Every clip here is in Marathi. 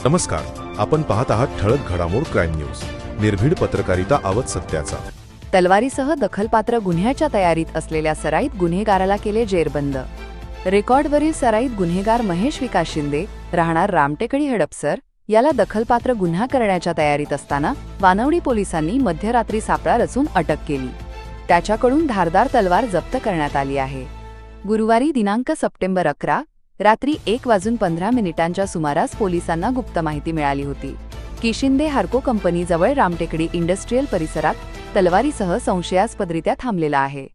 नमस्कार, आपण पाहत आहात ठळक घडामोड क्राईम न्यूज. निर्भीड पत्रकारिता आवत सत्याचा. तलवारीसह दखलपात्र गुन्ह्याच्या तयारीत असलेल्या सराईत गुन्हेगाराला केले जेरबंद. रेकॉर्डवरील सराईत गुन्हेगार महेश विकास शिंदे राहणार रामटेकडी हडपसर याला दखलपात्र गुन्हा करण्याच्या तयारीत असताना वानवडी पोलिसांनी मध्यरात्री सापळा रचून अटक केली. त्याच्याकडून धारदार तलवार जप्त करण्यात आली आहे. गुरुवारी दिनांक सप्टेंबर 11 रात्री 1:15 सुमारास पोलिसांना गुप्त माहिती मिळाली होती की शिंदे हार्को कंपनीजवळ रामटेकडी इंडस्ट्रियल परिसरात तलवारीसह संशयास्पदरित्या थांबलेला आहे.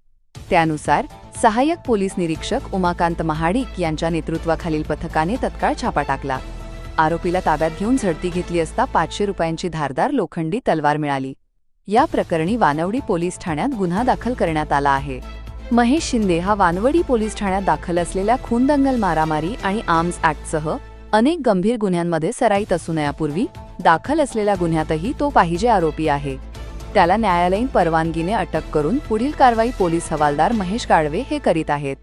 त्यानुसार सहाय्यक पोलीस निरीक्षक उमाकांत महाडिक यांच्या नेतृत्वाखालील पथकाने तत्काळ छापा टाकला. आरोपीला ताब्यात घेऊन झडती घेतली असता 500 रुपयांची धारदार लोखंडी तलवार मिळाली. या प्रकरणी वानवडी पोलीस ठाण्यात गुन्हा दाखल करण्यात आला आहे. महेश शिंदे हा वानवडी पोलीस ठाण्यात दाखल असलेल्या खून दंगल मारामारी आणि आर्म्स ॲक्टसह अनेक गंभीर गुन्ह्यांमध्ये सराईत असून यापूर्वी दाखल असलेल्या गुन्ह्यातही तो पाहिजे आरोपी आहे. त्याला न्यायालयीन परवानगीने अटक करून पुढील कारवाई पोलीस हवालदार महेश गाडवे हे करीत आहेत.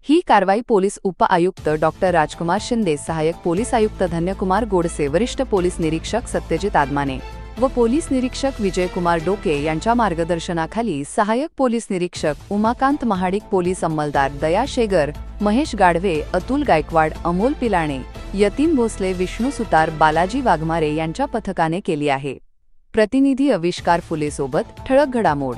ही कारवाई पोलीस उप-आयुक्त डॉक्टर राजकुमार शिंदे, सहाय्यक पोलीस आयुक्त धन्यकुमार गोडसे, वरिष्ठ पोलीस निरीक्षक सत्यजित आदमाने व पोलीस निरीक्षक विजयकुमार डोके यांच्या मार्गदर्शनाखाली सहाय्यक पोलीस निरीक्षक उमाकांत महाडिक, पोलीस अंमलदार दया शेगर, महेश गाडवे, अतुल गायकवाड, अमोल पिलाणे, यतीन भोसले, विष्णू सुतार, बालाजी वाघमारे यांच्या पथकाने केली आहे. प्रतिनिधी अविष्कार फुले सोबत ठळक घडामोड.